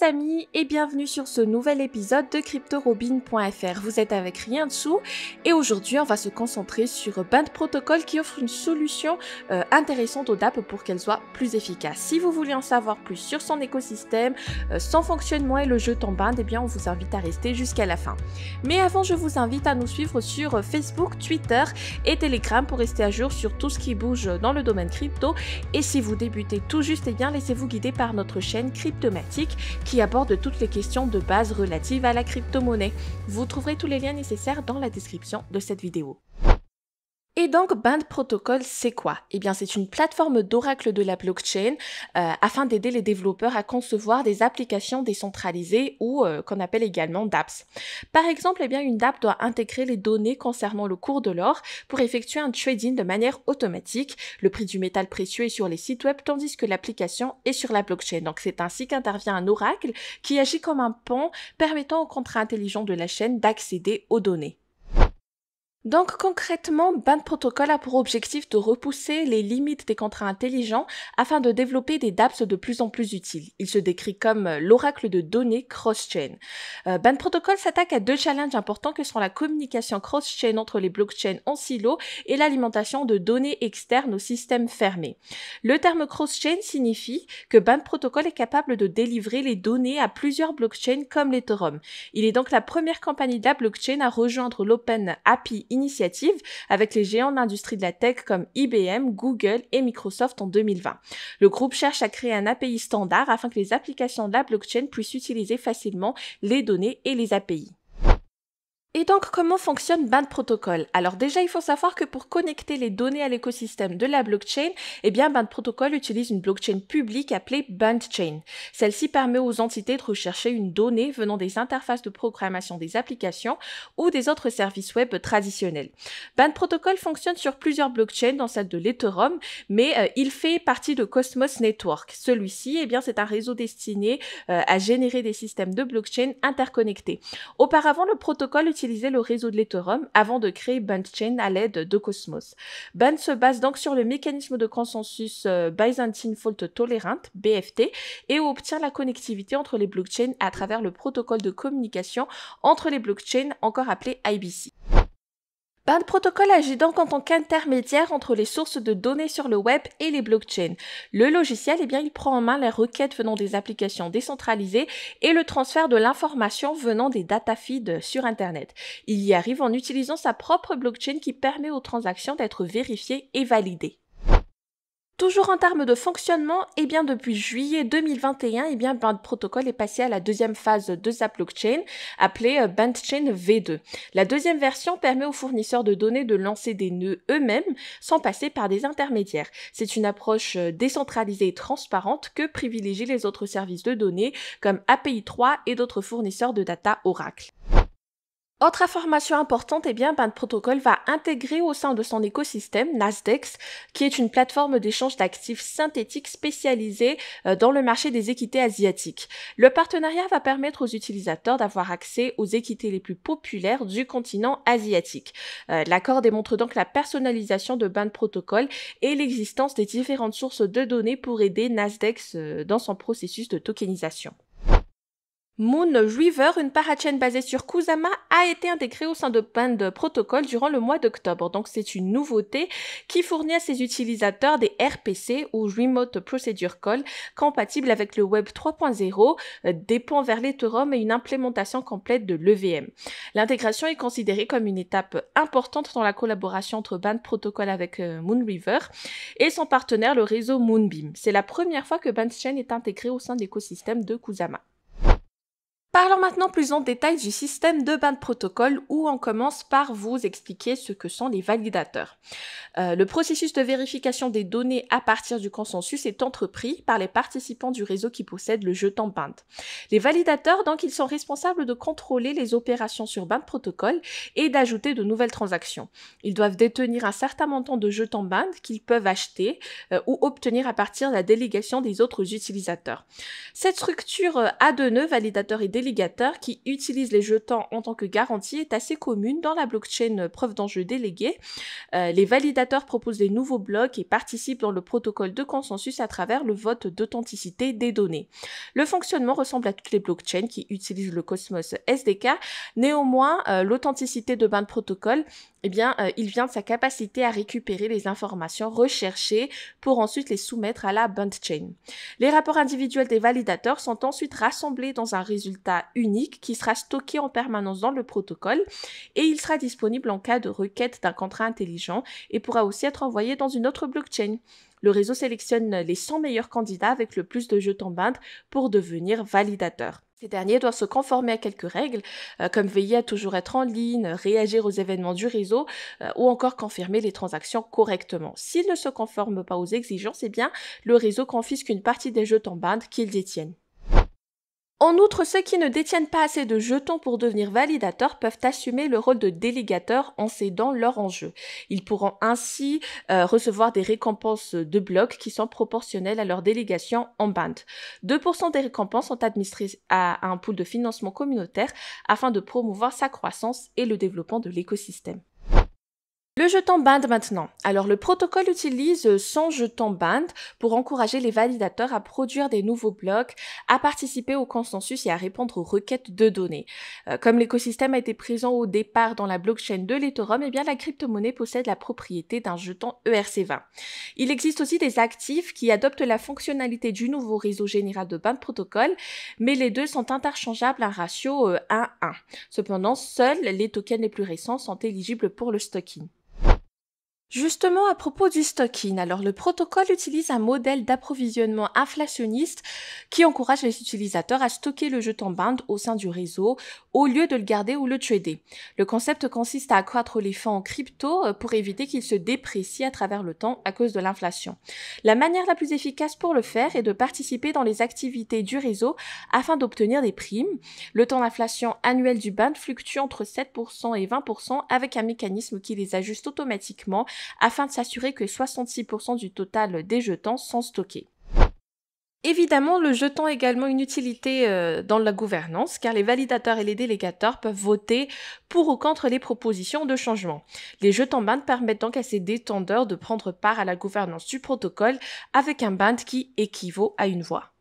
amis et bienvenue sur ce nouvel épisode de CryptoRobin.fr. Vous êtes avec Rien Dessous et aujourd'hui on va se concentrer sur Band Protocol qui offre une solution intéressante aux dApps pour qu'elles soient plus efficaces. Si vous voulez en savoir plus sur son écosystème, son fonctionnement et le jeu en Band, eh bien on vous invite à rester jusqu'à la fin. Mais avant, je vous invite à nous suivre sur Facebook, Twitter et Telegram pour rester à jour sur tout ce qui bouge dans le domaine crypto. Et si vous débutez tout juste, eh bien laissez-vous guider par notre chaîne Cryptomatique qui aborde toutes les questions de base relatives à la crypto-monnaie. Vous trouverez tous les liens nécessaires dans la description de cette vidéo. Et donc, Band Protocol, c'est quoi? Eh bien, c'est une plateforme d'oracle de la blockchain afin d'aider les développeurs à concevoir des applications décentralisées ou qu'on appelle également dApps. Par exemple, eh bien, une dApp doit intégrer les données concernant le cours de l'or pour effectuer un trading de manière automatique. Le prix du métal précieux est sur les sites web tandis que l'application est sur la blockchain. Donc, c'est ainsi qu'intervient un oracle qui agit comme un pont permettant au contrat intelligent de la chaîne d'accéder aux données. Donc concrètement, Band Protocol a pour objectif de repousser les limites des contrats intelligents afin de développer des dApps de plus en plus utiles. Il se décrit comme l'oracle de données cross-chain. Band Protocol s'attaque à deux challenges importants que sont la communication cross-chain entre les blockchains en silo et l'alimentation de données externes au système fermé. Le terme cross-chain signifie que Band Protocol est capable de délivrer les données à plusieurs blockchains comme l'Ethereum. Il est donc la première compagnie de la blockchain à rejoindre l'Open API initiative avec les géants de l'industrie de la tech comme IBM, Google et Microsoft en 2020. Le groupe cherche à créer un API standard afin que les applications de la blockchain puissent utiliser facilement les données et les API. Et donc, comment fonctionne Band Protocol? Alors déjà, il faut savoir que pour connecter les données à l'écosystème de la blockchain, eh bien, Band Protocol utilise une blockchain publique appelée BandChain. Celle-ci permet aux entités de rechercher une donnée venant des interfaces de programmation des applications ou des autres services web traditionnels. Band Protocol fonctionne sur plusieurs blockchains, dans celle de l'Ethereum, mais il fait partie de Cosmos Network. Celui-ci, eh bien, c'est un réseau destiné à générer des systèmes de blockchain interconnectés. Auparavant, le protocole utilisait le réseau de l'Ethereum avant de créer BandChain à l'aide de Cosmos. Band se base donc sur le mécanisme de consensus Byzantine Fault Tolerant, BFT, et obtient la connectivité entre les blockchains à travers le protocole de communication entre les blockchains, encore appelé IBC. Band Protocol agit donc en tant qu'intermédiaire entre les sources de données sur le web et les blockchains. Le logiciel, eh bien, il prend en main les requêtes venant des applications décentralisées et le transfert de l'information venant des data feeds sur Internet. Il y arrive en utilisant sa propre blockchain qui permet aux transactions d'être vérifiées et validées. Toujours en termes de fonctionnement, eh bien depuis juillet 2021, eh bien Band Protocol est passé à la deuxième phase de sa blockchain, appelée BandChain V2. La deuxième version permet aux fournisseurs de données de lancer des nœuds eux-mêmes sans passer par des intermédiaires. C'est une approche décentralisée et transparente que privilégient les autres services de données comme API 3 et d'autres fournisseurs de data Oracle. Autre information importante, eh bien, Band Protocol va intégrer au sein de son écosystème Nasdex, qui est une plateforme d'échange d'actifs synthétiques spécialisée dans le marché des équités asiatiques. Le partenariat va permettre aux utilisateurs d'avoir accès aux équités les plus populaires du continent asiatique. L'accord démontre donc la personnalisation de Band Protocol et l'existence des différentes sources de données pour aider Nasdex dans son processus de tokenisation. Moonriver, une parachain basée sur Kusama, a été intégrée au sein de Band Protocol durant le mois d'octobre. Donc c'est une nouveauté qui fournit à ses utilisateurs des RPC ou Remote Procedure Call compatibles avec le Web 3.0, des ponts vers l'Ethereum et une implémentation complète de l'EVM. L'intégration est considérée comme une étape importante dans la collaboration entre Band Protocol avec Moonriver et son partenaire, le réseau Moonbeam. C'est la première fois que BandChain est intégré au sein de l'écosystème de Kusama. Parlons maintenant plus en détail du système de Band Protocol où on commence par vous expliquer ce que sont les validateurs. Le processus de vérification des données à partir du consensus est entrepris par les participants du réseau qui possèdent le jeton Band. Les validateurs, donc, ils sont responsables de contrôler les opérations sur Band Protocol et d'ajouter de nouvelles transactions. Ils doivent détenir un certain montant de jetons Band qu'ils peuvent acheter ou obtenir à partir de la délégation des autres utilisateurs. Cette structure a deux nœuds, validateur et délégateur, délégateur qui utilise les jetons en tant que garantie est assez commune dans la blockchain preuve d'enjeu déléguée. Les validateurs proposent des nouveaux blocs et participent dans le protocole de consensus à travers le vote d'authenticité des données. Le fonctionnement ressemble à toutes les blockchains qui utilisent le Cosmos SDK. Néanmoins, l'authenticité de Band Protocol, il vient de sa capacité à récupérer les informations recherchées pour ensuite les soumettre à la Band Chain. Les rapports individuels des validateurs sont ensuite rassemblés dans un résultat unique qui sera stocké en permanence dans le protocole et il sera disponible en cas de requête d'un contrat intelligent et pourra aussi être envoyé dans une autre blockchain. Le réseau sélectionne les 100 meilleurs candidats avec le plus de jetons Band pour devenir validateurs. Ces derniers doivent se conformer à quelques règles, comme veiller à toujours être en ligne, réagir aux événements du réseau ou encore confirmer les transactions correctement. S'ils ne se conforment pas aux exigences, le réseau confisque une partie des jetons Band qu'ils détiennent. En outre, ceux qui ne détiennent pas assez de jetons pour devenir validateurs peuvent assumer le rôle de délégateur en cédant leur enjeu. Ils pourront ainsi recevoir des récompenses de blocs qui sont proportionnelles à leur délégation en Band. 2% des récompenses sont administrées à un pool de financement communautaire afin de promouvoir sa croissance et le développement de l'écosystème. Le jeton Band maintenant. Alors le protocole utilise 100 jetons Band pour encourager les validateurs à produire des nouveaux blocs, à participer au consensus et à répondre aux requêtes de données. Comme l'écosystème a été présent au départ dans la blockchain de l'Ethereum, la crypto-monnaie possède la propriété d'un jeton ERC20. Il existe aussi des actifs qui adoptent la fonctionnalité du nouveau réseau général de Band Protocol, mais les deux sont interchangeables à un ratio 1-1. Cependant, seuls les tokens les plus récents sont éligibles pour le stocking. Justement, à propos du stocking, alors le protocole utilise un modèle d'approvisionnement inflationniste qui encourage les utilisateurs à stocker le jeton Band au sein du réseau au lieu de le garder ou le trader. Le concept consiste à accroître les fonds en crypto pour éviter qu'ils se déprécient à travers le temps à cause de l'inflation. La manière la plus efficace pour le faire est de participer dans les activités du réseau afin d'obtenir des primes. Le temps d'inflation annuel du Band fluctue entre 7% et 20% avec un mécanisme qui les ajuste automatiquement afin de s'assurer que 66% du total des jetons sont stockés. Évidemment, le jeton a également une utilité dans la gouvernance car les validateurs et les délégateurs peuvent voter pour ou contre les propositions de changement. Les jetons Band permettent donc à ces détenteurs de prendre part à la gouvernance du protocole avec un Band qui équivaut à une voix.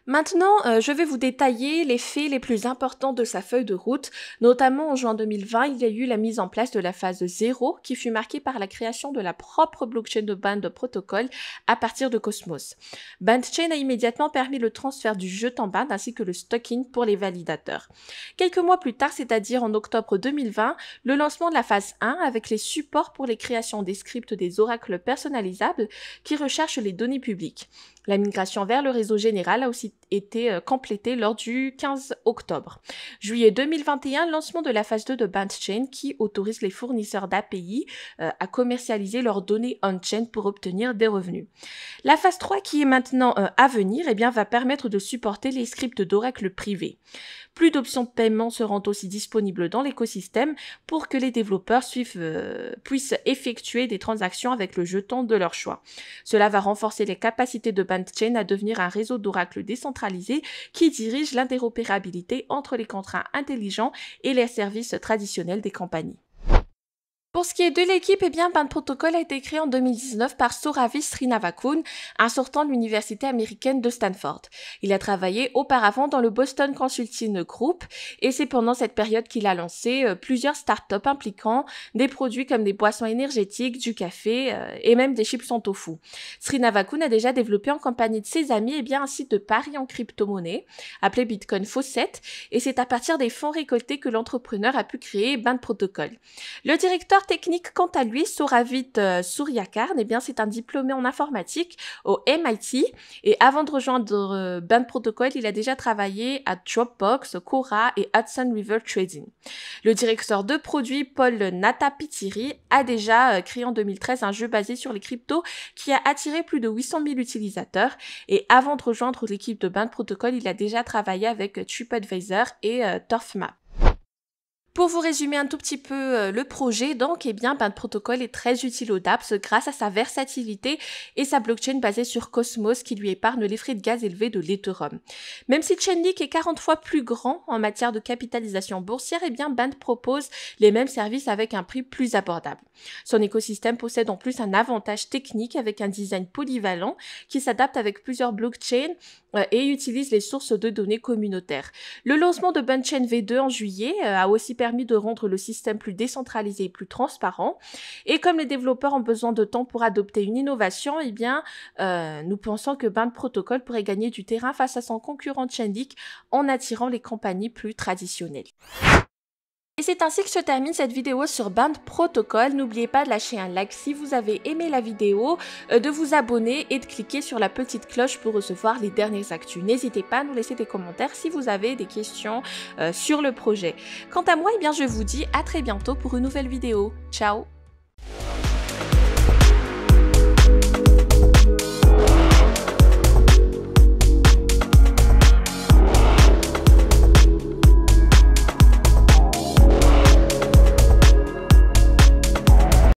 Maintenant, je vais vous détailler les faits les plus importants de sa feuille de route. Notamment en juin 2020, il y a eu la mise en place de la phase 0 qui fut marquée par la création de la propre blockchain de Band Protocol à partir de Cosmos. BandChain a immédiatement permis le transfert du jeton Band ainsi que le stocking pour les validateurs. Quelques mois plus tard, c'est-à-dire en octobre 2020, le lancement de la phase 1 avec les supports pour les créations des scripts des oracles personnalisables qui recherchent les données publiques. La migration vers le réseau général a aussi été complétée lors du 15 octobre. Juillet 2021, lancement de la phase 2 de BandChain qui autorise les fournisseurs d'API à commercialiser leurs données on-chain pour obtenir des revenus. La phase 3 qui est maintenant à venir va permettre de supporter les scripts d'oracle privés. Plus d'options de paiement seront aussi disponibles dans l'écosystème pour que les développeurs puissent effectuer des transactions avec le jeton de leur choix. Cela va renforcer les capacités de BandChain à devenir un réseau d'oracle décentralisé qui dirige l'interopérabilité entre les contrats intelligents et les services traditionnels des compagnies. Pour ce qui est de l'équipe, Band Protocol a été créé en 2019 par Souravi Srinivakun, un sortant de l'université américaine de Stanford. Il a travaillé auparavant dans le Boston Consulting Group et c'est pendant cette période qu'il a lancé plusieurs startups impliquant des produits comme des boissons énergétiques, du café et même des chips en tofu. Srinivakun a déjà développé en compagnie de ses amis un site de paris en crypto-monnaie appelé Bitcoin Faucet et c'est à partir des fonds récoltés que l'entrepreneur a pu créer Band Protocol. Le directeur technique, quant à lui, Suravit Suryakarn, c'est un diplômé en informatique au MIT et avant de rejoindre Band Protocol, il a déjà travaillé à Dropbox, Quora et Hudson River Trading. Le directeur de produit, Paul Natapitiri, a déjà créé en 2013 un jeu basé sur les cryptos qui a attiré plus de 800 000 utilisateurs et avant de rejoindre l'équipe de Band Protocol, il a déjà travaillé avec TripAdvisor et Turfmap. Pour vous résumer un tout petit peu le projet, donc, eh bien, Band Protocol est très utile au dApps grâce à sa versatilité et sa blockchain basée sur Cosmos qui lui épargne les frais de gaz élevés de l'Ethereum. Même si Chainlink est 40 fois plus grand en matière de capitalisation boursière, eh bien, Band propose les mêmes services avec un prix plus abordable. Son écosystème possède en plus un avantage technique avec un design polyvalent qui s'adapte avec plusieurs blockchains et utilise les sources de données communautaires. Le lancement de BandChain V2 en juillet a aussi permis de rendre le système plus décentralisé et plus transparent. Et comme les développeurs ont besoin de temps pour adopter une innovation, eh bien, nous pensons que Band Protocol pourrait gagner du terrain face à son concurrent Chainlink en attirant les compagnies plus traditionnelles. Et c'est ainsi que se termine cette vidéo sur Band Protocol. N'oubliez pas de lâcher un like si vous avez aimé la vidéo, de vous abonner et de cliquer sur la petite cloche pour recevoir les dernières actus. N'hésitez pas à nous laisser des commentaires si vous avez des questions sur le projet. Quant à moi, eh bien, je vous dis à très bientôt pour une nouvelle vidéo. Ciao!